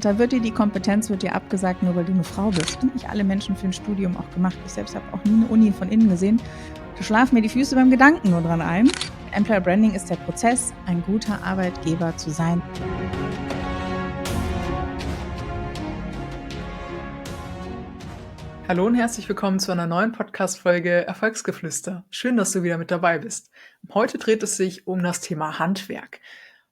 Da wird dir die Kompetenz abgesagt, nur weil du eine Frau bist. Sind nicht alle Menschen für ein Studium auch gemacht. Ich selbst habe auch nie eine Uni von innen gesehen. Da schlafen mir die Füße beim Gedanken nur dran ein. Employer Branding ist der Prozess, ein guter Arbeitgeber zu sein. Hallo und herzlich willkommen zu einer neuen Podcast-Folge Erfolgsgeflüster. Schön, dass du wieder mit dabei bist. Heute dreht es sich um das Thema Handwerk.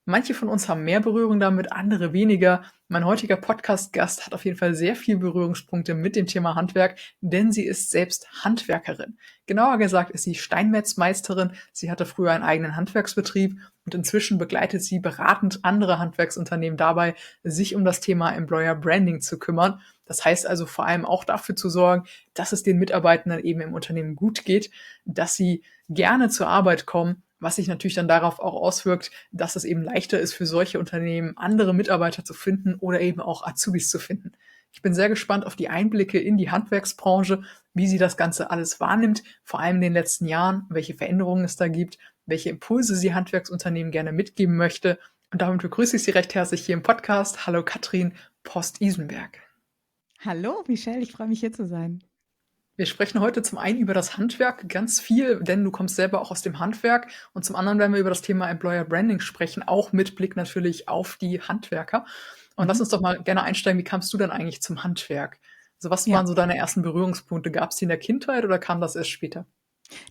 Manche von uns haben mehr Berührung damit, andere weniger. Mein heutiger Podcast-Gast hat auf jeden Fall sehr viel Berührungspunkte mit dem Thema Handwerk, denn sie ist selbst Handwerkerin. Genauer gesagt ist sie Steinmetzmeisterin. Sie hatte früher einen eigenen Handwerksbetrieb und inzwischen begleitet sie beratend andere Handwerksunternehmen dabei, sich um das Thema Employer Branding zu kümmern. Das heißt also vor allem auch dafür zu sorgen, dass es den Mitarbeitenden eben im Unternehmen gut geht, dass sie gerne zur Arbeit kommen, was sich natürlich dann darauf auch auswirkt, dass es eben leichter ist für solche Unternehmen, andere Mitarbeiter zu finden oder eben auch Azubis zu finden. Ich bin sehr gespannt auf die Einblicke in die Handwerksbranche, wie sie das Ganze alles wahrnimmt, vor allem in den letzten Jahren, welche Veränderungen es da gibt, welche Impulse sie Handwerksunternehmen gerne mitgeben möchte. Und damit begrüße ich Sie recht herzlich hier im Podcast. Hallo Katrin Post-Isenberg. Hallo Michelle, ich freue mich hier zu sein. Wir sprechen heute zum einen über das Handwerk ganz viel, denn du kommst selber auch aus dem Handwerk. Und zum anderen werden wir über das Thema Employer Branding sprechen, auch mit Blick natürlich auf die Handwerker. Und lass uns doch mal gerne einsteigen, wie kamst du denn eigentlich zum Handwerk? Also was Ja. waren so deine ersten Berührungspunkte? Gab es die in der Kindheit oder kam das erst später?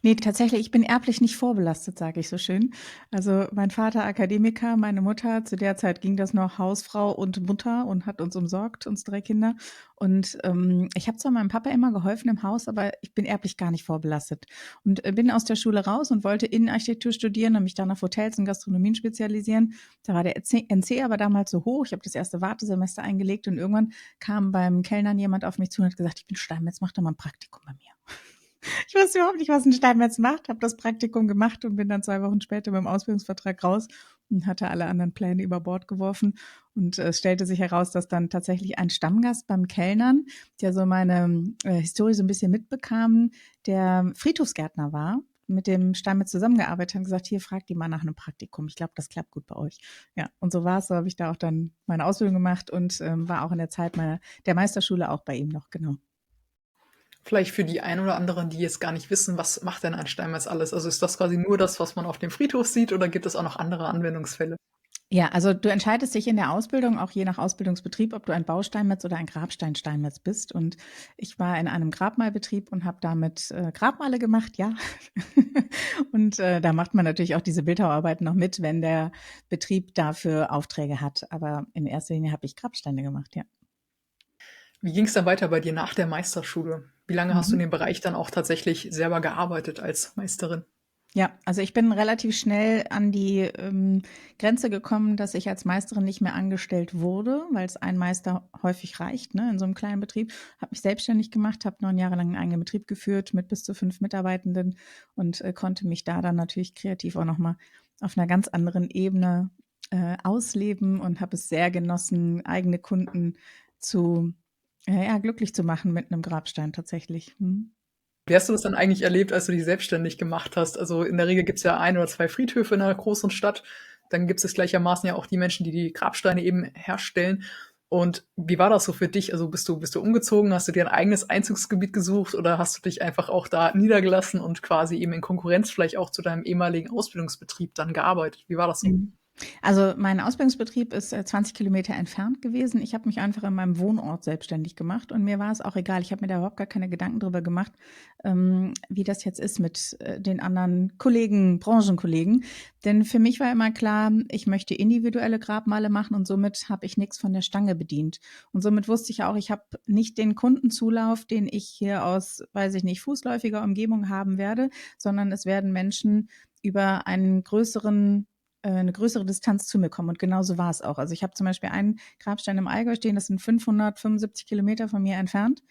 Nee, tatsächlich, ich bin erblich nicht vorbelastet, sage ich so schön. Also mein Vater Akademiker, meine Mutter, zu der Zeit ging das noch Hausfrau und Mutter und hat uns umsorgt, uns 3 Kinder. Und ich habe zwar meinem Papa immer geholfen im Haus, aber ich bin erblich gar nicht vorbelastet. Und bin aus der Schule raus und wollte Innenarchitektur studieren und mich dann auf Hotels und Gastronomien spezialisieren. Da war der NC aber damals so hoch. Ich habe das erste Wartesemester eingelegt und irgendwann kam beim Kellnern jemand auf mich zu und hat gesagt, ich bin Steinmetz, mach doch mal ein Praktikum bei mir. Ich wusste überhaupt nicht, was ein Steinmetz macht, habe das Praktikum gemacht und bin dann 2 Wochen später beim Ausbildungsvertrag raus und hatte alle anderen Pläne über Bord geworfen. Und es stellte sich heraus, dass dann tatsächlich ein Stammgast beim Kellnern, der so meine Historie so ein bisschen mitbekam, der Friedhofsgärtner war, mit dem Steinmetz zusammengearbeitet hat und gesagt, hier, fragt die mal nach einem Praktikum. Ich glaube, das klappt gut bei euch. Ja, und so war es. So habe ich da auch dann meine Ausbildung gemacht und war auch in der Zeit der Meisterschule auch bei ihm noch, genau. Vielleicht für die einen oder anderen, die jetzt gar nicht wissen, was macht denn ein Steinmetz alles? Also ist das quasi nur das, was man auf dem Friedhof sieht, oder gibt es auch noch andere Anwendungsfälle? Ja, also du entscheidest dich in der Ausbildung, auch je nach Ausbildungsbetrieb, ob du ein Bausteinmetz oder ein Grabsteinsteinmetz bist. Und ich war in einem Grabmalbetrieb und habe damit Grabmale gemacht, ja. Und da macht man natürlich auch diese Bildhauarbeiten noch mit, wenn der Betrieb dafür Aufträge hat. Aber in erster Linie habe ich Grabsteine gemacht, ja. Wie ging es dann weiter bei dir nach der Meisterschule? Wie lange hast du in Mhm. dem Bereich dann auch tatsächlich selber gearbeitet als Meisterin? Ja, also ich bin relativ schnell an die Grenze gekommen, dass ich als Meisterin nicht mehr angestellt wurde, weil es ein Meister häufig reicht, ne, in so einem kleinen Betrieb. Habe mich selbstständig gemacht, habe 9 Jahre lang einen eigenen Betrieb geführt mit bis zu 5 Mitarbeitenden und konnte mich da dann natürlich kreativ auch nochmal auf einer ganz anderen Ebene ausleben und habe es sehr genossen, eigene Kunden zu, ja, glücklich zu machen mit einem Grabstein tatsächlich. Hm. Wie hast du das dann eigentlich erlebt, als du dich selbstständig gemacht hast? Also in der Regel gibt es ja 1 oder 2 Friedhöfe in einer großen Stadt. Dann gibt es gleichermaßen ja auch die Menschen, die die Grabsteine eben herstellen. Und wie war das so für dich? Also bist du umgezogen? Hast du dir ein eigenes Einzugsgebiet gesucht oder hast du dich einfach auch da niedergelassen und quasi eben in Konkurrenz vielleicht auch zu deinem ehemaligen Ausbildungsbetrieb dann gearbeitet? Wie war das so? Mhm. Also mein Ausbildungsbetrieb ist 20 Kilometer entfernt gewesen. Ich habe mich einfach in meinem Wohnort selbstständig gemacht und mir war es auch egal. Ich habe mir da überhaupt gar keine Gedanken drüber gemacht, wie das jetzt ist mit den anderen Kollegen, Branchenkollegen. Denn für mich war immer klar, ich möchte individuelle Grabmale machen und somit habe ich nichts von der Stange bedient. Und somit wusste ich auch, ich habe nicht den Kundenzulauf, den ich hier aus, weiß ich nicht, fußläufiger Umgebung haben werde, sondern es werden Menschen über eine größere Distanz zu mir kommen. Und genauso war es auch. Also ich habe zum Beispiel einen Grabstein im Allgäu stehen, das sind 575 Kilometer von mir entfernt.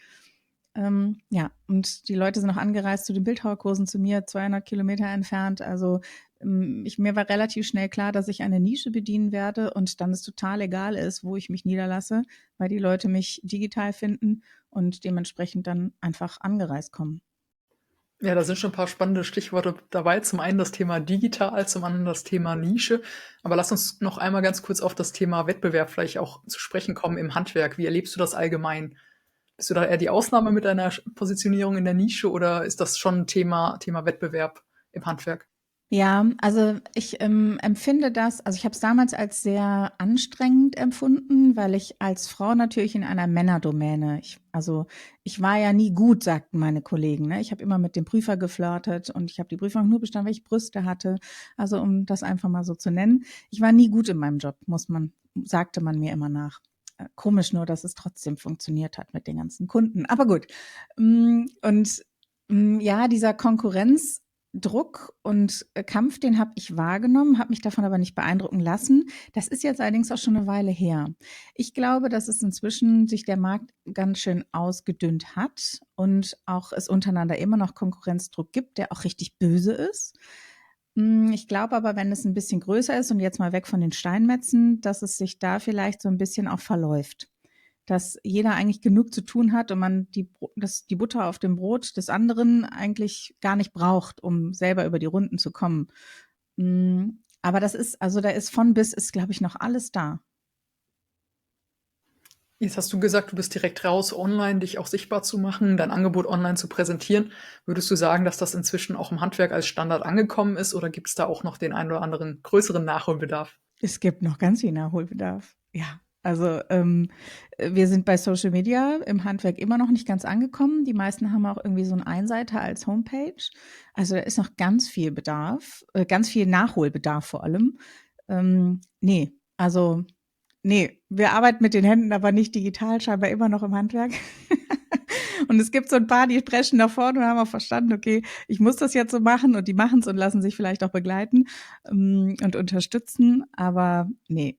Ja, und die Leute sind auch angereist zu den Bildhauerkursen zu mir, 200 Kilometer entfernt. Also mir war relativ schnell klar, dass ich eine Nische bedienen werde und dann es total egal ist, wo ich mich niederlasse, weil die Leute mich digital finden und dementsprechend dann einfach angereist kommen. Ja, da sind schon ein paar spannende Stichworte dabei. Zum einen das Thema digital, zum anderen das Thema Nische. Aber lass uns noch einmal ganz kurz auf das Thema Wettbewerb vielleicht auch zu sprechen kommen im Handwerk. Wie erlebst du das allgemein? Bist du da eher die Ausnahme mit deiner Positionierung in der Nische oder ist das schon ein Thema Wettbewerb im Handwerk? Ja, also ich empfinde das, also ich habe es damals als sehr anstrengend empfunden, weil ich als Frau natürlich in einer Männerdomäne, ich war ja nie gut, sagten meine Kollegen. Ne? Ich habe immer mit dem Prüfer geflirtet und ich habe die Prüfung nur bestanden, weil ich Brüste hatte. Also um das einfach mal so zu nennen. Ich war nie gut in meinem Job, sagte man mir immer nach. Komisch nur, dass es trotzdem funktioniert hat mit den ganzen Kunden. Aber gut. Ja, dieser Konkurrenzdruck und Kampf, den habe ich wahrgenommen, habe mich davon aber nicht beeindrucken lassen. Das ist jetzt allerdings auch schon eine Weile her. Ich glaube, dass es inzwischen sich der Markt ganz schön ausgedünnt hat und auch es untereinander immer noch Konkurrenzdruck gibt, der auch richtig böse ist. Ich glaube aber, wenn es ein bisschen größer ist und jetzt mal weg von den Steinmetzen, dass es sich da vielleicht so ein bisschen auch verläuft. Dass jeder eigentlich genug zu tun hat und man die Butter auf dem Brot des anderen eigentlich gar nicht braucht, um selber über die Runden zu kommen. Aber da ist von bis ist, glaube ich, noch alles da. Jetzt hast du gesagt, du bist direkt raus, online dich auch sichtbar zu machen, dein Angebot online zu präsentieren. Würdest du sagen, dass das inzwischen auch im Handwerk als Standard angekommen ist oder gibt es da auch noch den einen oder anderen größeren Nachholbedarf? Es gibt noch ganz viel Nachholbedarf. Ja, also wir sind bei Social Media im Handwerk immer noch nicht ganz angekommen. Die meisten haben auch irgendwie so einen Einseiter als Homepage. Also da ist noch ganz viel Bedarf, ganz viel Nachholbedarf vor allem. Nee, also nee, wir arbeiten mit den Händen, aber nicht digital, scheinbar immer noch im Handwerk. Und es gibt so ein paar, die preschen nach vorne und haben auch verstanden, okay, ich muss das jetzt so machen und die machen es und lassen sich vielleicht auch begleiten und unterstützen. Aber nee,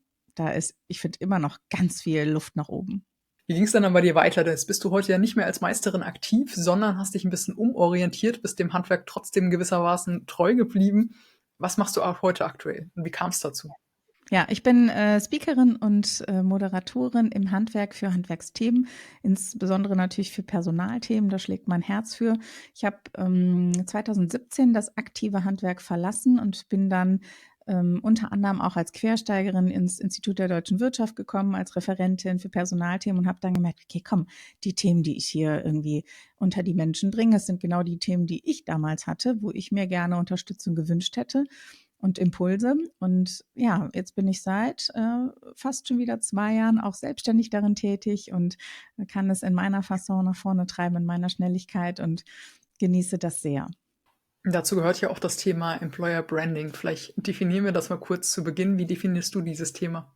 ich finde immer noch ganz viel Luft nach oben. Wie ging es dann bei dir weiter? Jetzt bist du heute ja nicht mehr als Meisterin aktiv, sondern hast dich ein bisschen umorientiert, bist dem Handwerk trotzdem gewissermaßen treu geblieben. Was machst du auch heute aktuell und wie kam es dazu? Ja, ich bin Speakerin und Moderatorin im Handwerk für Handwerksthemen, insbesondere natürlich für Personalthemen. Da schlägt mein Herz für. Ich habe 2017 das aktive Handwerk verlassen und bin dann unter anderem auch als Quersteigerin ins Institut der deutschen Wirtschaft gekommen, als Referentin für Personalthemen und habe dann gemerkt, okay, komm, die Themen, die ich hier irgendwie unter die Menschen bringe, das sind genau die Themen, die ich damals hatte, wo ich mir gerne Unterstützung gewünscht hätte und Impulse. Und ja, jetzt bin ich seit fast schon wieder 2 Jahren auch selbstständig darin tätig und kann es in meiner Fasson nach vorne treiben, in meiner Schnelligkeit und genieße das sehr. Dazu gehört ja auch das Thema Employer Branding. Vielleicht definieren wir das mal kurz zu Beginn. Wie definierst du dieses Thema?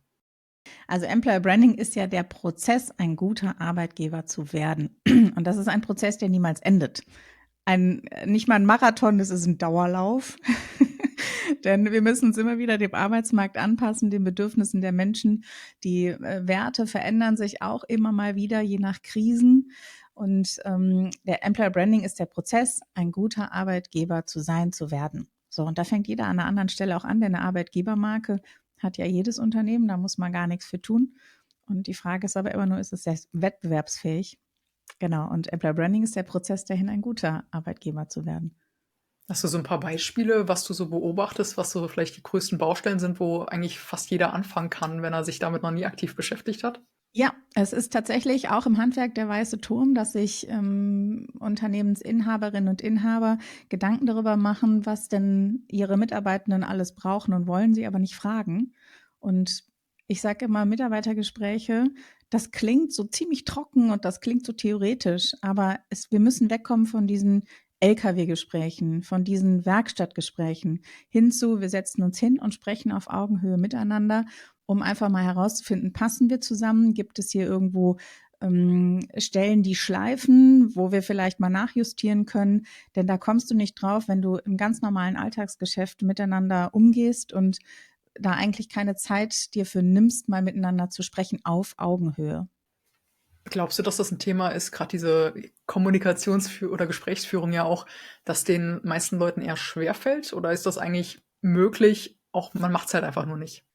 Also Employer Branding ist ja der Prozess, ein guter Arbeitgeber zu werden. Und das ist ein Prozess, der niemals endet. Nicht mal ein Marathon, das ist ein Dauerlauf. Denn wir müssen uns immer wieder dem Arbeitsmarkt anpassen, den Bedürfnissen der Menschen. Die Werte verändern sich auch immer mal wieder, je nach Krisen. Und der Employer Branding ist der Prozess, ein guter Arbeitgeber zu sein, zu werden. So, und da fängt jeder an einer anderen Stelle auch an, denn eine Arbeitgebermarke hat ja jedes Unternehmen, da muss man gar nichts für tun. Und die Frage ist aber immer nur, ist es sehr wettbewerbsfähig? Genau, und Employer Branding ist der Prozess dahin, ein guter Arbeitgeber zu werden. Hast du so ein paar Beispiele, was du so beobachtest, was so vielleicht die größten Baustellen sind, wo eigentlich fast jeder anfangen kann, wenn er sich damit noch nie aktiv beschäftigt hat? Ja, es ist tatsächlich auch im Handwerk der weiße Turm, dass sich Unternehmensinhaberinnen und Inhaber Gedanken darüber machen, was denn ihre Mitarbeitenden alles brauchen und wollen, sie aber nicht fragen. Und ich sage immer, Mitarbeitergespräche, das klingt so ziemlich trocken und das klingt so theoretisch, aber wir müssen wegkommen von diesen LKW-Gesprächen, von diesen Werkstattgesprächen hinzu, wir setzen uns hin und sprechen auf Augenhöhe miteinander, um einfach mal herauszufinden, passen wir zusammen? Gibt es hier irgendwo Stellen, die schleifen, wo wir vielleicht mal nachjustieren können? Denn da kommst du nicht drauf, wenn du im ganz normalen Alltagsgeschäft miteinander umgehst und da eigentlich keine Zeit dir für nimmst, mal miteinander zu sprechen auf Augenhöhe. Glaubst du, dass das ein Thema ist, gerade diese oder Gesprächsführung ja auch, dass den meisten Leuten eher schwerfällt? Oder ist das eigentlich möglich, auch man macht es halt einfach nur nicht?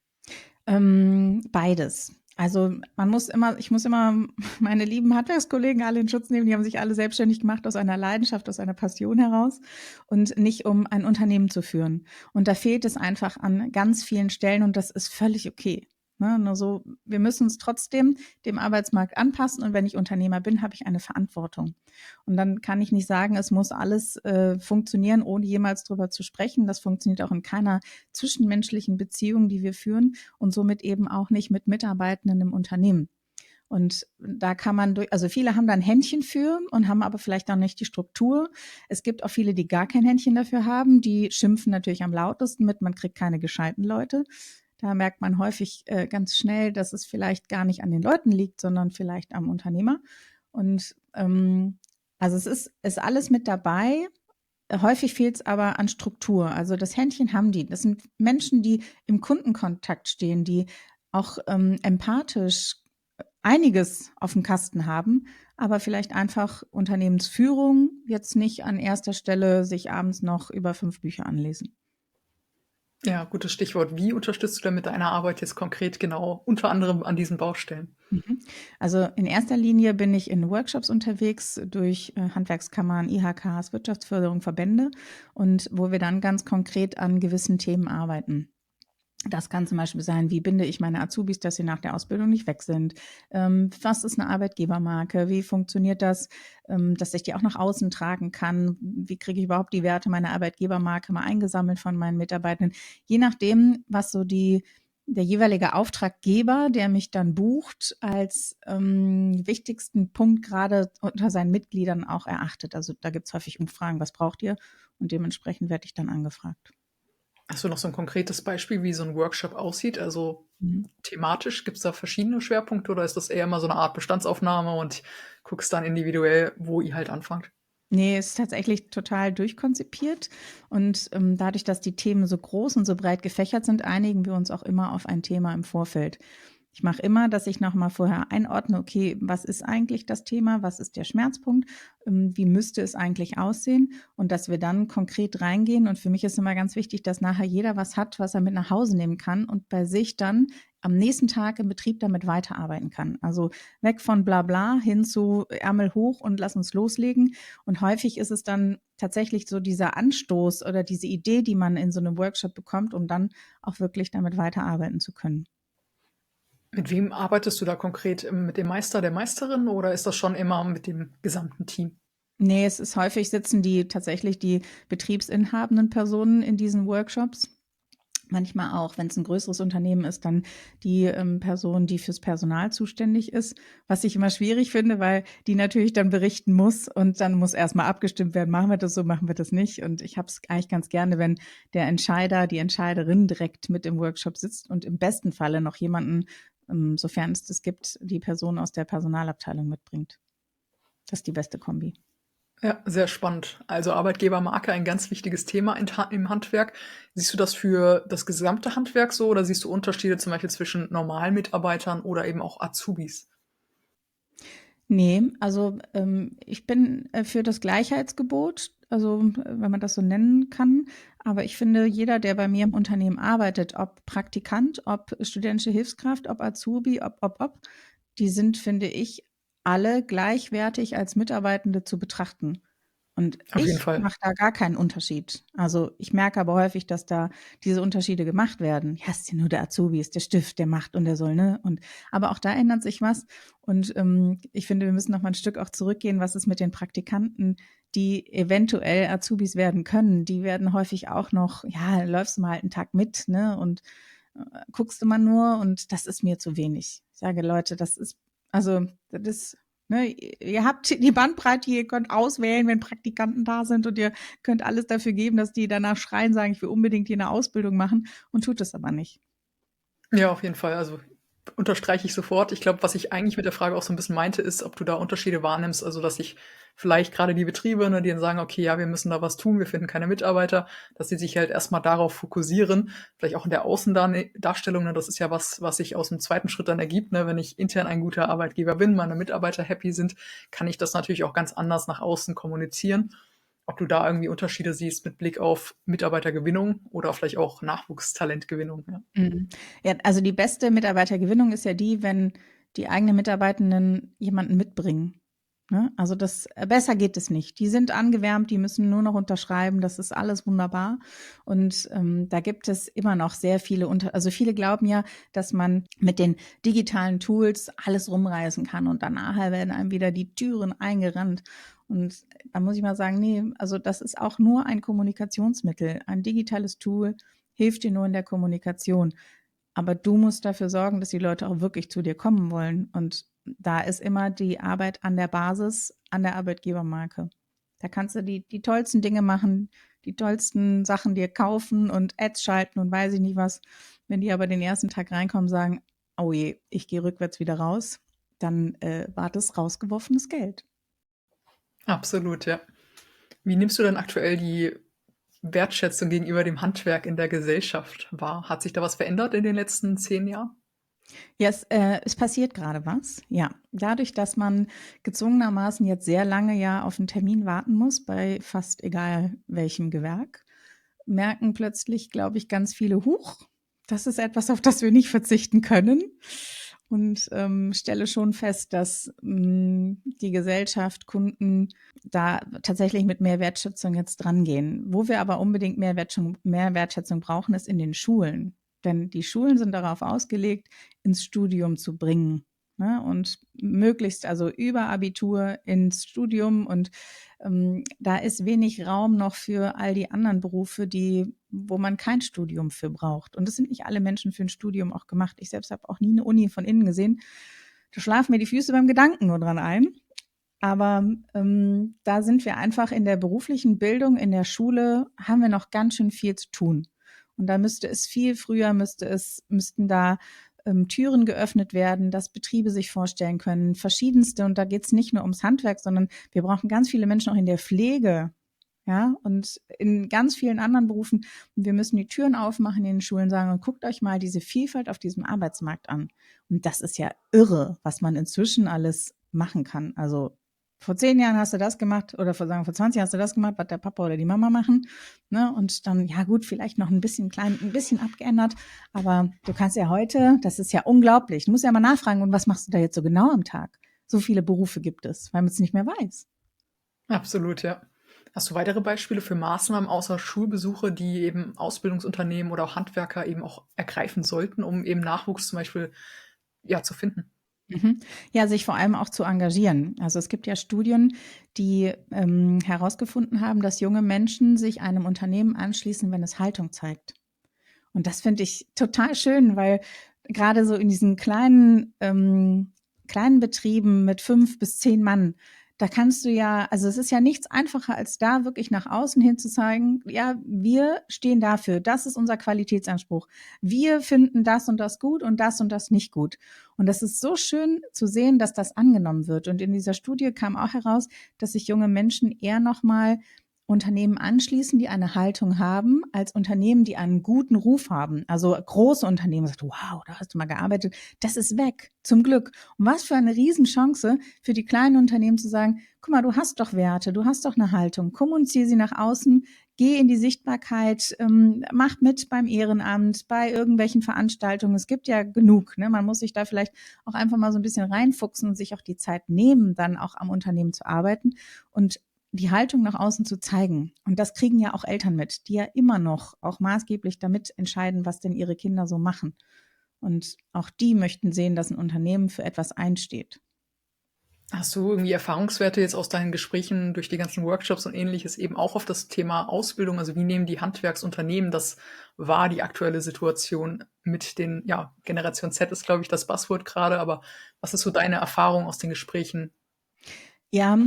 Beides. Also ich muss immer meine lieben Handwerkskollegen alle in Schutz nehmen. Die haben sich alle selbstständig gemacht aus einer Leidenschaft, aus einer Passion heraus und nicht um ein Unternehmen zu führen. Und da fehlt es einfach an ganz vielen Stellen und das ist völlig okay. Ne? Nur so, wir müssen uns trotzdem dem Arbeitsmarkt anpassen und wenn ich Unternehmer bin, habe ich eine Verantwortung. Und dann kann ich nicht sagen, es muss alles funktionieren, ohne jemals drüber zu sprechen. Das funktioniert auch in keiner zwischenmenschlichen Beziehung, die wir führen und somit eben auch nicht mit Mitarbeitenden im Unternehmen. Und da kann man also viele haben da ein Händchen für und haben aber vielleicht auch nicht die Struktur. Es gibt auch viele, die gar kein Händchen dafür haben. Die schimpfen natürlich am lautesten mit, man kriegt keine gescheiten Leute. Da merkt man häufig ganz schnell, dass es vielleicht gar nicht an den Leuten liegt, sondern vielleicht am Unternehmer. Und also ist alles mit dabei. Häufig fehlt es aber an Struktur. Also das Händchen haben die. Das sind Menschen, die im Kundenkontakt stehen, die auch empathisch einiges auf dem Kasten haben, aber vielleicht einfach Unternehmensführung jetzt nicht an erster Stelle sich abends noch über 5 Bücher anlesen. Ja, gutes Stichwort. Wie unterstützt du denn mit deiner Arbeit jetzt konkret genau, unter anderem an diesen Baustellen? Mhm. Also in erster Linie bin ich in Workshops unterwegs durch Handwerkskammern, IHKs, Wirtschaftsförderung, Verbände und wo wir dann ganz konkret an gewissen Themen arbeiten. Das kann zum Beispiel sein, wie binde ich meine Azubis, dass sie nach der Ausbildung nicht weg sind? Was ist eine Arbeitgebermarke? Wie funktioniert das, dass ich die auch nach außen tragen kann? Wie kriege ich überhaupt die Werte meiner Arbeitgebermarke mal eingesammelt von meinen Mitarbeitenden? Je nachdem, was so der jeweilige Auftraggeber, der mich dann bucht, als wichtigsten Punkt gerade unter seinen Mitgliedern auch erachtet. Also da gibt es häufig Umfragen, was braucht ihr? Und dementsprechend werde ich dann angefragt. Hast du noch so ein konkretes Beispiel, wie so ein Workshop aussieht? Also Mhm. thematisch, gibt es da verschiedene Schwerpunkte oder ist das eher immer so eine Art Bestandsaufnahme und guckst dann individuell, wo ihr halt anfangt? Ne, ist tatsächlich total durchkonzipiert und, dadurch, dass die Themen so groß und so breit gefächert sind, einigen wir uns auch immer auf ein Thema im Vorfeld. Ich mache immer, dass ich noch mal vorher einordne: „Okay, was ist eigentlich das Thema? Was ist der Schmerzpunkt? Wie müsste es eigentlich aussehen?“ Und dass wir dann konkret reingehen. Und für mich ist immer ganz wichtig, dass nachher jeder was hat, was er mit nach Hause nehmen kann und bei sich dann am nächsten Tag im Betrieb damit weiterarbeiten kann. Also, weg von Blabla hin zu Ärmel hoch und lass uns loslegen. Und häufig ist es dann tatsächlich so dieser Anstoß oder diese Idee, die man in so einem Workshop bekommt, um dann auch wirklich damit weiterarbeiten zu können. Mit wem arbeitest du da konkret? Mit dem Meister, der Meisterin oder ist das schon immer mit dem gesamten Team? Ne, es ist häufig sitzen die betriebsinhabenden Personen in diesen Workshops. Manchmal auch, wenn es ein größeres Unternehmen ist, dann die, Person, die fürs Personal zuständig ist, was ich immer schwierig finde, weil die natürlich dann berichten muss und dann muss erst mal abgestimmt werden: „Machen wir das so, machen wir das nicht?“ Und ich habe es eigentlich ganz gerne, wenn der Entscheider, die Entscheiderin direkt mit im Workshop sitzt und im besten Falle noch jemanden, sofern es das gibt, die Person aus der Personalabteilung mitbringt. Das ist die beste Kombi. Ja, sehr spannend. Also Arbeitgebermarke, ein ganz wichtiges Thema im Handwerk. Siehst du das für das gesamte Handwerk so oder siehst du Unterschiede zum Beispiel zwischen normalen Mitarbeitern oder eben auch Azubis? Ne, also, ich bin, für das Gleichheitsgebot, also, wenn man das so nennen kann. Aber ich finde, jeder, der bei mir im Unternehmen arbeitet, ob Praktikant, ob studentische Hilfskraft, ob Azubi, ob, die sind, finde ich, alle gleichwertig als Mitarbeitende zu betrachten. Und Auf jeden ich Fall. mache da gar keinen Unterschied. Also, ich merke aber häufig, dass da diese Unterschiede gemacht werden. „Ja, ist ja nur der Azubi, ist der Stift, der macht und der soll“, ne? Und aber auch da ändert sich was. Und, ich finde, wir müssen noch mal 'n Stück auch zurückgehen. Was ist mit den Praktikanten, die eventuell Azubis werden können? Die werden häufig auch noch ja, läufst du mal halt 'n Tag mit, ne, und, guckst du mal nur und das ist mir zu wenig. Ich sage: „Leute, das ist also, das ist ne, ihr habt die Bandbreite, ihr könnt auswählen, wenn Praktikanten da sind und ihr könnt alles dafür geben, dass die danach schreien, sagen: „Ich will unbedingt hier 'ne Ausbildung machen“ und tut es aber nicht. Ja, auf jeden Fall. Also, unterstreiche ich sofort. Ich glaube, was ich eigentlich mit der Frage auch so 'n bisschen meinte, ist, ob du da Unterschiede wahrnimmst. Also, dass sich vielleicht grade die Betriebe, ne, die dann sagen: „Okay, ja, wir müssen da was tun, wir finden keine Mitarbeiter“, dass sie sich halt erst mal darauf fokussieren, vielleicht auch in der Darstellung, ne? Das ist ja was, was sich aus'm zweiten Schritt dann ergibt, ne? Wenn ich intern ein guter Arbeitgeber bin, meine Mitarbeiter happy sind, kann ich das natürlich auch ganz anders nach außen kommunizieren. ob du da irgendwie Unterschiede siehst mit Blick auf Mitarbeitergewinnung oder vielleicht auch Nachwuchstalentgewinnung, ja. Mhm. Ja, also die beste Mitarbeitergewinnung ist ja die, wenn die eigenen Mitarbeitenden jemanden mitbringen. Ne? Also das besser geht es nicht. Die sind angewärmt, die müssen nur noch unterschreiben, das ist alles wunderbar. Und da gibt es immer noch sehr viele also viele glauben ja, dass man mit den digitalen Tools alles rumreißen kann und danach werden einem wieder die Türen eingerannt. Und da muss ich mal sagen, nee, also das ist auch nur ein Kommunikationsmittel. Ein digitales Tool hilft dir nur in der Kommunikation. Aber du musst dafür sorgen, dass die Leute auch wirklich zu dir kommen wollen. Und da ist immer die Arbeit an der Basis, an der Arbeitgebermarke. Da kannst du die tollsten Dinge machen, die tollsten Sachen dir kaufen und Ads schalten und weiß ich nicht was. Wenn die aber den ersten Tag reinkommen und sagen, oh je, ich gehe rückwärts wieder raus, dann war das rausgeworfenes Geld. Absolut, ja. Wie nimmst du denn aktuell die Wertschätzung gegenüber dem Handwerk in der Gesellschaft wahr? Hat sich da was verändert in den letzten 10 Jahren? Ja, es passiert gerade was. Ja, dadurch, dass man gezwungenermaßen jetzt sehr lange ja auf einen Termin warten muss, bei fast egal welchem Gewerk, merken plötzlich, glaube ich, ganz viele: „Huch, das ist etwas, auf das wir nicht verzichten können." Und, stelle schon fest, dass, die Gesellschaft, Kunden da tatsächlich mit mehr Wertschätzung jetzt drangehen. Wo wir aber unbedingt mehr Wertschätzung brauchen, ist in den Schulen. Denn die Schulen sind darauf ausgelegt, ins Studium zu bringen, ne? Und möglichst also über Abitur ins Studium und da ist wenig Raum noch für all die anderen Berufe, wo man kein Studium für braucht. Und es sind nicht alle Menschen für ein Studium auch gemacht. Ich selbst habe auch nie eine Uni von innen gesehen. Da schlafen mir die Füße beim Gedanken nur dran ein. Aber da sind wir einfach in der beruflichen Bildung, in der Schule, haben wir noch ganz schön viel zu tun. Und da müsste es viel früher, müssten da Türen geöffnet werden, dass Betriebe sich vorstellen können, verschiedenste. Und da geht es nicht nur ums Handwerk, sondern wir brauchen ganz viele Menschen auch in der Pflege, ja, und in ganz vielen anderen Berufen. Und wir müssen die Türen aufmachen in den Schulen, sagen, und guckt euch mal diese Vielfalt auf diesem Arbeitsmarkt an. Und das ist ja irre, was man inzwischen alles machen kann. Also vor 10 Jahren hast du das gemacht oder vor 20 hast du das gemacht, was der Papa oder die Mama machen. Ne? Und dann, ja gut, vielleicht noch ein bisschen abgeändert. Aber du kannst ja heute, das ist ja unglaublich. Du musst ja mal nachfragen, und was machst du da jetzt so genau am Tag? So viele Berufe gibt es, weil man es nicht mehr weiß. Absolut, ja. Hast du weitere Beispiele für Maßnahmen außer Schulbesuche, die eben Ausbildungsunternehmen oder auch Handwerker eben auch ergreifen sollten, um eben Nachwuchs zum Beispiel, ja, zu finden? Mhm. Ja, sich vor allem auch zu engagieren. Also es gibt ja Studien, die herausgefunden haben, dass junge Menschen sich einem Unternehmen anschließen, wenn es Haltung zeigt. Und das finde ich total schön, weil gerade so in diesen kleinen Betrieben mit 5 bis 10 Mann, da kannst du ja, also es ist ja nichts einfacher, als da wirklich nach außen hin zu zeigen, ja, wir stehen dafür, das ist unser Qualitätsanspruch. Wir finden das und das nicht gut. Und das ist so schön zu sehen, dass das angenommen wird. Und in dieser Studie kam auch heraus, dass sich junge Menschen eher nochmal Unternehmen anschließen, die eine Haltung haben, als Unternehmen, die einen guten Ruf haben. Also große Unternehmen sagt, wow, da hast du mal gearbeitet. Das ist weg, zum Glück. Und was für eine Riesenchance für die kleinen Unternehmen zu sagen, guck mal, du hast doch Werte, du hast doch eine Haltung, kommuniziere sie nach außen, geh in die Sichtbarkeit, mach mit beim Ehrenamt, bei irgendwelchen Veranstaltungen. Es gibt ja genug. Ne? Man muss sich da vielleicht auch einfach mal so ein bisschen reinfuchsen und sich auch die Zeit nehmen, dann auch am Unternehmen zu arbeiten und die Haltung nach außen zu zeigen. Und das kriegen ja auch Eltern mit, die ja immer noch auch maßgeblich damit entscheiden, was denn ihre Kinder so machen. Und auch die möchten sehen, dass ein Unternehmen für etwas einsteht. Hast du irgendwie Erfahrungswerte jetzt aus deinen Gesprächen durch die ganzen Workshops und Ähnliches eben auch auf das Thema Ausbildung? Also wie nehmen die Handwerksunternehmen das wahr, die aktuelle Situation mit den, ja, Generation Z ist, glaube ich, das Buzzword gerade, aber was ist so deine Erfahrung aus den Gesprächen? Ja,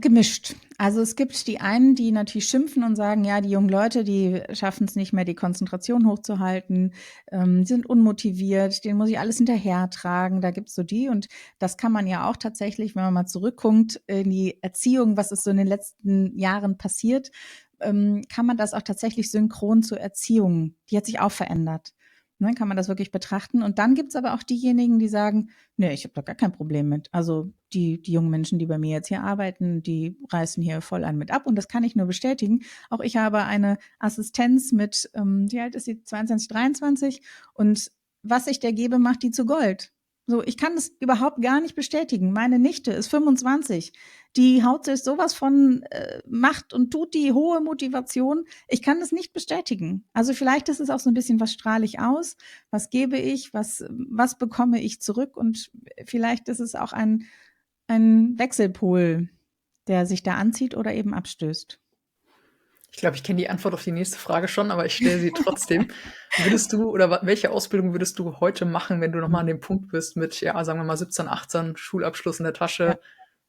gemischt. Also es gibt die einen, die natürlich schimpfen und sagen, ja, die jungen Leute, die schaffen es nicht mehr, die Konzentration hochzuhalten, sind unmotiviert, denen muss ich alles hinterhertragen. Da gibt's so die und das kann man ja auch tatsächlich, wenn man mal zurückguckt in die Erziehung, was ist so in den letzten Jahren passiert, kann man das auch tatsächlich synchron zur Erziehung. Die hat sich auch verändert. Ne, kann man das wirklich betrachten. Und dann gibt's aber auch diejenigen, die sagen, nee, ich habe da gar kein Problem mit. Also die jungen Menschen, die bei mir jetzt hier arbeiten, die reißen hier voll an mit ab. Und das kann ich nur bestätigen. Auch ich habe eine Assistenz mit, wie alt ist sie? 22, 23. Und was ich der gebe, macht die zu Gold. So, ich kann das überhaupt gar nicht bestätigen. Meine Nichte ist 25. Die haut sich sowas von macht und tut die hohe Motivation. Ich kann das nicht bestätigen. Also vielleicht ist es auch so ein bisschen, was strahle ich aus, was gebe ich, was bekomme ich zurück, und vielleicht ist es auch ein Wechselpol, der sich da anzieht oder eben abstößt. Ich glaube, ich kenne die Antwort auf die nächste Frage schon, aber ich stelle sie trotzdem. Würdest du oder welche Ausbildung würdest du heute machen, wenn du nochmal an dem Punkt bist mit, ja, sagen wir mal 17, 18, Schulabschluss in der Ja, Tasche?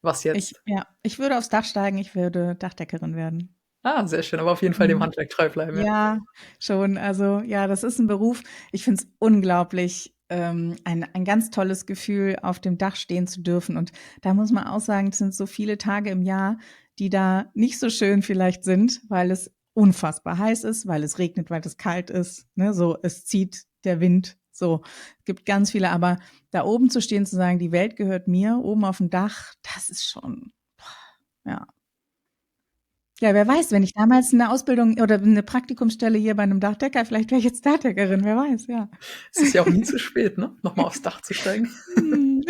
Was jetzt? ich würde aufs Dach steigen, ich würde Dachdeckerin werden. Ah, sehr schön, aber auf jeden Fall dem Mhm. Handwerk treu bleiben, ja. Ja, schon. Also ja, das ist ein Beruf. Ich finde es unglaublich, ein ganz tolles Gefühl, auf dem Dach stehen zu dürfen. Und da muss man auch sagen, es sind so viele Tage im Jahr, die da nicht so schön vielleicht sind, weil es unfassbar heiß ist, weil es regnet, weil es kalt ist. Ne? So, es zieht der Wind. So, gibt ganz viele. Aber da oben zu stehen, zu sagen, die Welt gehört mir, oben auf dem Dach, das ist schon, ja. Ja, wer weiß, wenn ich damals eine Ausbildung oder eine Praktikumsstelle hier bei einem Dachdecker, vielleicht wäre ich jetzt Dachdeckerin, wer weiß, ja. Es ist ja auch nie zu spät, ne, noch mal aufs Dach zu steigen. Mhm.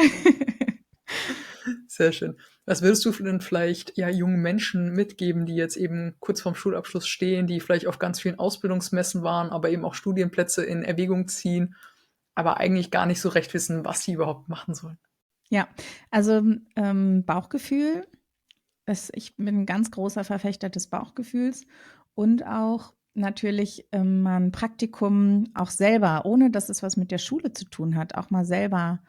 Sehr schön. Was würdest du denn vielleicht, ja, jungen Menschen mitgeben, die jetzt eben kurz vorm Schulabschluss stehen, die vielleicht auf ganz vielen Ausbildungsmessen waren, aber eben auch Studienplätze in Erwägung ziehen, aber eigentlich gar nicht so recht wissen, was sie überhaupt machen sollen? Ja, also, Bauchgefühl ich bin 'n ganz großer Verfechter des Bauchgefühls und auch natürlich, mal 'n Praktikum auch selber, ohne dass es was mit der Schule zu tun hat, auch mal selber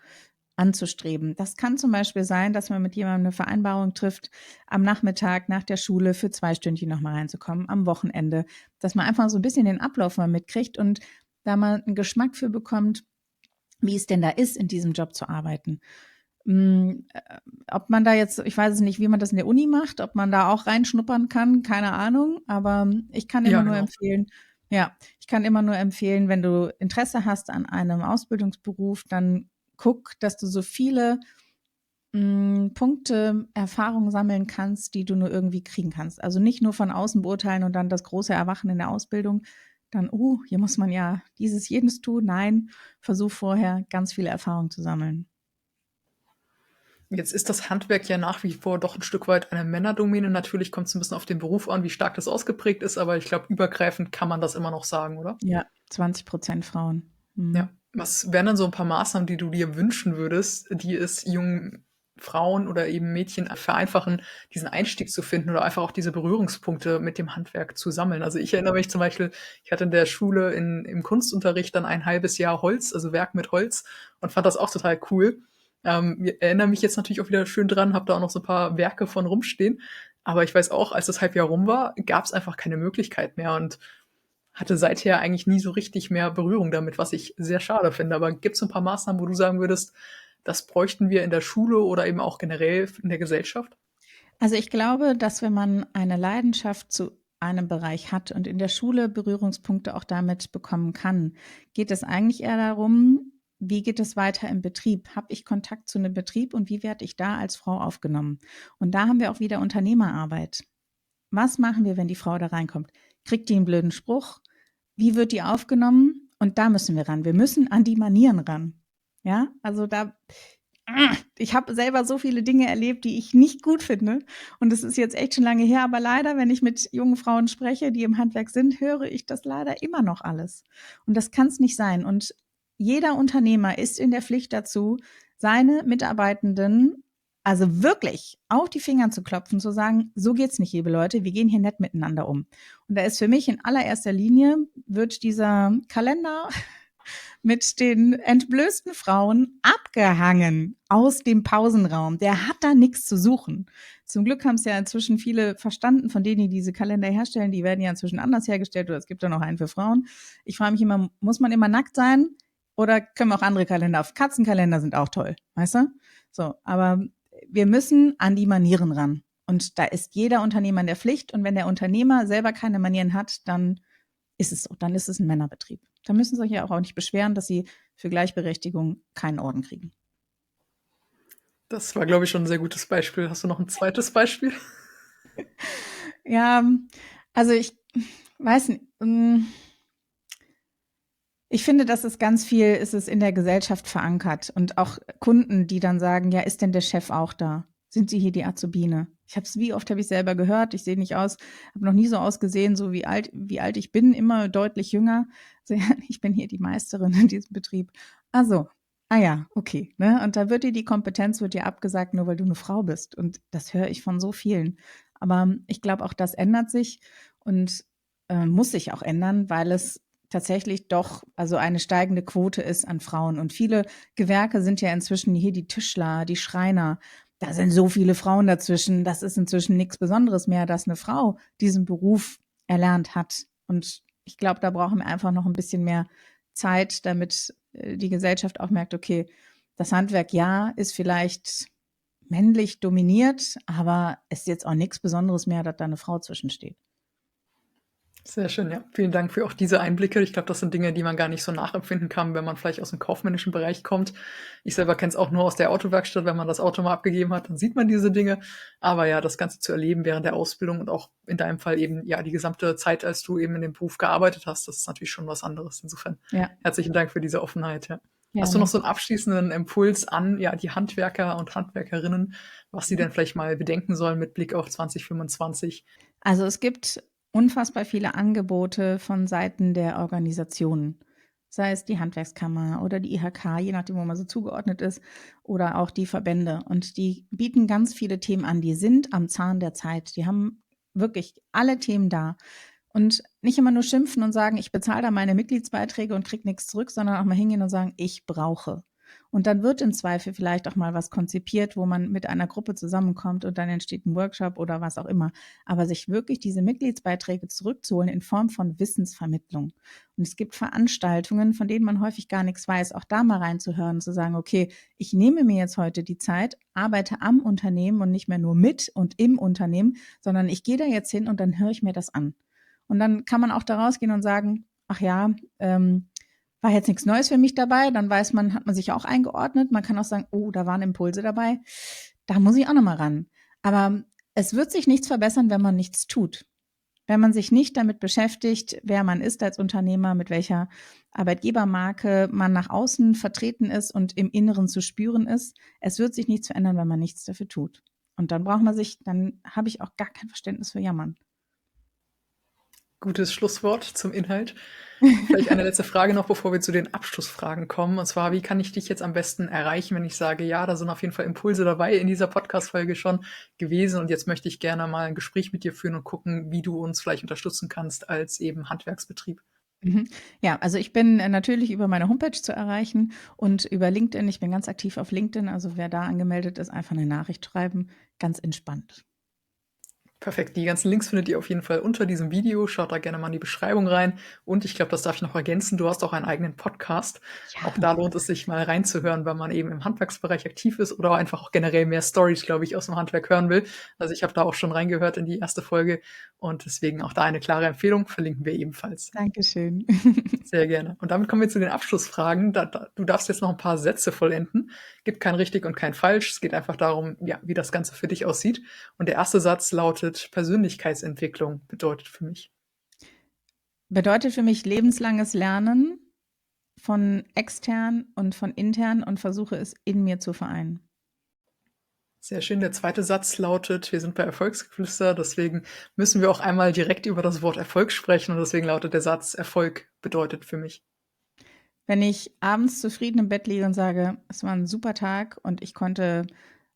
anzustreben. Das kann zum Beispiel sein, dass man mit jemandem eine Vereinbarung trifft, am Nachmittag nach der Schule für 2 Stündchen noch mal reinzukommen, am Wochenende, dass man einfach so ein bisschen den Ablauf mal mitkriegt und da mal einen Geschmack für bekommt, wie es denn da ist, in diesem Job zu arbeiten. Ob man da jetzt, ich weiß es nicht, wie man das in der Uni macht, ob man da auch reinschnuppern kann, keine Ahnung, aber ich kann immer Ja, nur genau. empfehlen, ja, ich kann immer nur empfehlen, wenn du Interesse hast an einem Ausbildungsberuf, dann guck, dass du so viele Punkte, Erfahrungen sammeln kannst, die du nur irgendwie kriegen kannst. Also nicht nur von außen beurteilen und dann das große Erwachen in der Ausbildung, dann, hier muss man ja dieses, jenes tun. Nein, versuch vorher ganz viele Erfahrungen zu sammeln. Jetzt ist das Handwerk ja nach wie vor doch ein Stück weit eine Männerdomäne. Natürlich kommt es ein bisschen auf den Beruf an, wie stark das ausgeprägt ist, aber ich glaube, übergreifend kann man das immer noch sagen, oder? Ja, 20% Frauen. Ja. Mhm. Was wären dann so ein paar Maßnahmen, die du dir wünschen würdest, die es jungen Frauen oder eben Mädchen vereinfachen, diesen Einstieg zu finden oder einfach auch diese Berührungspunkte mit dem Handwerk zu sammeln? Also, ich erinnere mich zum Beispiel, ich hatte in der Schule im Kunstunterricht dann ein halbes Jahr Holz, also Werk mit Holz, und fand das auch total cool. Erinnere mich jetzt natürlich auch wieder schön dran, habe da auch noch so ein paar Werke von rumstehen. Aber ich weiß auch, als das Halbjahr rum war, gab es einfach keine Möglichkeit mehr und hatte seither eigentlich nie so richtig mehr Berührung damit, was ich sehr schade finde. Aber gibt's so 'n paar Maßnahmen, wo du sagen würdest, das bräuchten wir in der Schule oder eben auch generell in der Gesellschaft? Also ich glaube, dass wenn man eine Leidenschaft zu einem Bereich hat und in der Schule Berührungspunkte auch damit bekommen kann, geht es eigentlich eher darum, wie geht es weiter im Betrieb? Habe ich Kontakt zu einem Betrieb und wie werde ich da als Frau aufgenommen? Und da haben wir auch wieder Unternehmerarbeit. Was machen wir, wenn die Frau da reinkommt? Kriegt die einen blöden Spruch? Wie wird die aufgenommen? Und da müssen wir ran. Wir müssen an die Manieren ran. Ja, also ich habe selber so viele Dinge erlebt, die ich nicht gut finde. Und das ist jetzt echt schon lange her. Aber leider, wenn ich mit jungen Frauen spreche, die im Handwerk sind, höre ich das leider immer noch alles. Und das kann es nicht sein. Und jeder Unternehmer ist in der Pflicht dazu, seine Mitarbeitenden also wirklich auf die Finger zu klopfen, zu sagen, so geht's nicht, liebe Leute, wir gehen hier nett miteinander um. Und da ist für mich in allererster Linie, wird dieser Kalender mit den entblößten Frauen abgehangen aus dem Pausenraum. Der hat da nichts zu suchen. Zum Glück haben es ja inzwischen viele verstanden, von denen, die diese Kalender herstellen. Die werden ja inzwischen anders hergestellt oder es gibt da noch einen für Frauen. Ich frage mich immer, muss man immer nackt sein oder können wir auch andere Kalender auf? Katzenkalender sind auch toll, weißt du? So, aber wir müssen an die Manieren ran. Und da ist jeder Unternehmer in der Pflicht. Und wenn der Unternehmer selber keine Manieren hat, dann ist es so. Dann ist es ein Männerbetrieb. Da müssen sie sich ja auch nicht beschweren, dass sie für Gleichberechtigung keinen Orden kriegen. Das war, glaube ich, schon ein sehr gutes Beispiel. Hast du noch ein zweites Beispiel? Ja, also ich weiß nicht. Ich finde, dass es ganz viel ist es in der Gesellschaft verankert und auch Kunden, die dann sagen, ja, ist denn der Chef auch da? Sind Sie hier die Azubine? Wie oft habe ich selber gehört, ich sehe nicht aus, habe noch nie so ausgesehen, so wie alt ich bin, immer deutlich jünger. So, ja, ich bin hier die Meisterin in diesem Betrieb. Ah so, ah ja, okay. Ne? Und da wird dir die Kompetenz wird dir abgesagt, nur weil du eine Frau bist. Und das höre ich von so vielen. Aber ich glaube, auch das ändert sich und muss sich auch ändern, weil es tatsächlich doch also eine steigende Quote ist an Frauen. Und viele Gewerke sind ja inzwischen hier die Tischler, die Schreiner. Da sind so viele Frauen dazwischen. Das ist inzwischen nichts Besonderes mehr, dass eine Frau diesen Beruf erlernt hat. Und ich glaube, da brauchen wir einfach noch ein bisschen mehr Zeit, damit die Gesellschaft auch merkt, okay, das Handwerk, ja, ist vielleicht männlich dominiert, aber es ist jetzt auch nichts Besonderes mehr, dass da eine Frau zwischensteht. Sehr schön, ja. Vielen Dank für auch diese Einblicke. Ich glaube, das sind Dinge, die man gar nicht so nachempfinden kann, wenn man vielleicht aus dem kaufmännischen Bereich kommt. Ich selber kenne es auch nur aus der Autowerkstatt. Wenn man das Auto mal abgegeben hat, dann sieht man diese Dinge. Aber ja, das Ganze zu erleben während der Ausbildung und auch in deinem Fall eben ja die gesamte Zeit, als du eben in dem Beruf gearbeitet hast, das ist natürlich schon was anderes. Insofern Ja, herzlichen Dank für diese Offenheit. Ja. Hast du noch gerne. so einen abschließenden Impuls an ja, die Handwerker und Handwerkerinnen, was sie denn vielleicht mal bedenken sollen mit Blick auf 2025? Also es gibt unfassbar viele Angebote von Seiten der Organisationen, sei es die Handwerkskammer oder die IHK, je nachdem, wo man so zugeordnet ist, oder auch die Verbände. Und die bieten ganz viele Themen an. Die sind am Zahn der Zeit. Die haben wirklich alle Themen da. Und nicht immer nur schimpfen und sagen, ich bezahle da meine Mitgliedsbeiträge und kriege nichts zurück, sondern auch mal hingehen und sagen, ich brauche. Und dann wird im Zweifel vielleicht auch mal was konzipiert, wo man mit einer Gruppe zusammenkommt und dann entsteht ein Workshop oder was auch immer. Aber sich wirklich diese Mitgliedsbeiträge zurückzuholen in Form von Wissensvermittlung. Und es gibt Veranstaltungen, von denen man häufig gar nichts weiß, auch da mal reinzuhören, zu sagen, okay, ich nehme mir jetzt heute die Zeit, arbeite am Unternehmen und nicht mehr nur mit und im Unternehmen, sondern ich gehe da jetzt hin und dann höre ich mir das an. Und dann kann man auch da rausgehen und sagen, ach ja, war jetzt nichts Neues für mich dabei, dann weiß man, hat man sich auch eingeordnet. Man kann auch sagen, oh, da waren Impulse dabei, da muss ich auch nochmal ran. Aber es wird sich nichts verbessern, wenn man nichts tut. Wenn man sich nicht damit beschäftigt, wer man ist als Unternehmer, mit welcher Arbeitgebermarke man nach außen vertreten ist und im Inneren zu spüren ist, es wird sich nichts verändern, wenn man nichts dafür tut. Und dann habe ich auch gar kein Verständnis für Jammern. Gutes Schlusswort zum Inhalt. Vielleicht eine letzte Frage noch, bevor wir zu den Abschlussfragen kommen. Und zwar, wie kann ich dich jetzt am besten erreichen, wenn ich sage, ja, da sind auf jeden Fall Impulse dabei in dieser Podcast-Folge schon gewesen und jetzt möchte ich gerne mal ein Gespräch mit dir führen und gucken, wie du uns vielleicht unterstützen kannst als eben Handwerksbetrieb. Ja, also ich bin natürlich über meine Homepage zu erreichen und über LinkedIn. Ich bin ganz aktiv auf LinkedIn, also wer da angemeldet ist, einfach eine Nachricht schreiben, ganz entspannt. Perfekt. Die ganzen Links findet ihr auf jeden Fall unter diesem Video. Schaut da gerne mal in die Beschreibung rein. Und ich glaube, das darf ich noch ergänzen. Du hast auch einen eigenen Podcast. Auch Ja. da lohnt es sich mal reinzuhören, wenn man eben im Handwerksbereich aktiv ist oder auch einfach auch generell mehr Stories, glaube ich, aus dem Handwerk hören will. Also ich habe da auch schon reingehört in die erste Folge und deswegen auch da eine klare Empfehlung. Verlinken wir ebenfalls. Dankeschön. Sehr gerne. Und damit kommen wir zu den Abschlussfragen. Du darfst jetzt noch ein paar Sätze vollenden. Gibt kein richtig und kein falsch. Es geht einfach darum, ja, wie das Ganze für dich aussieht. Und der erste Satz lautet: Persönlichkeitsentwicklung bedeutet für mich. Bedeutet für mich lebenslanges Lernen von extern und von intern und versuche es in mir zu vereinen. Sehr schön. Der zweite Satz lautet: Wir sind bei Erfolgsgeflüster, deswegen müssen wir auch einmal direkt über das Wort Erfolg sprechen. Und deswegen lautet der Satz: Erfolg bedeutet für mich. Wenn ich abends zufrieden im Bett liege und sage, es war ein super Tag und ich konnte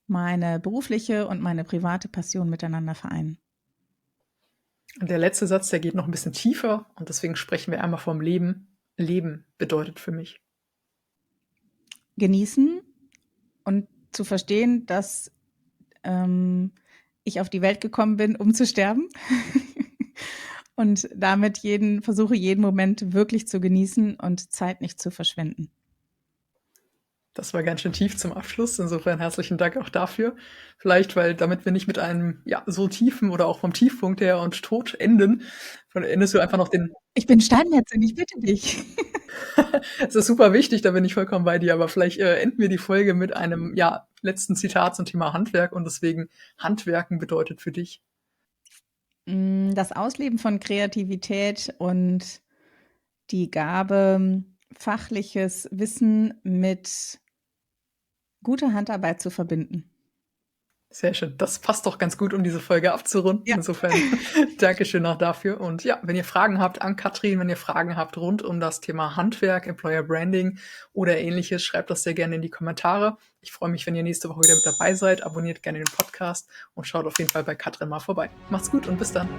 meine berufliche und meine private Passion miteinander vereinen. Und der letzte Satz, der geht noch ein bisschen tiefer und deswegen sprechen wir einmal vom Leben. Leben bedeutet für mich. Genießen und zu verstehen, dass ich auf die Welt gekommen bin, um zu sterben. Und damit versuche jeden Moment wirklich zu genießen und Zeit nicht zu verschwenden. Das war ganz schön tief zum Abschluss. Insofern herzlichen Dank auch dafür. Vielleicht, weil damit wir nicht mit einem ja so tiefen oder auch vom Tiefpunkt her und Tod enden, endest du einfach noch den. Ich bin Steinmetzin, ich bitte dich. Es ist super wichtig, da bin ich vollkommen bei dir, aber vielleicht enden wir die Folge mit einem letzten Zitat zum Thema Handwerk und deswegen Handwerken bedeutet für dich. Das Ausleben von Kreativität und die Gabe, fachliches Wissen mit guter Handarbeit zu verbinden. Sehr schön. Das passt doch ganz gut, um diese Folge abzurunden. Ja. Insofern Dankeschön auch dafür. Und ja, wenn ihr Fragen habt an Katrin, wenn ihr Fragen habt rund um das Thema Handwerk, Employer Branding oder ähnliches, schreibt das sehr gerne in die Kommentare. Ich freue mich, wenn ihr nächste Woche wieder mit dabei seid. Abonniert gerne den Podcast und schaut auf jeden Fall bei Katrin mal vorbei. Macht's gut und bis dann.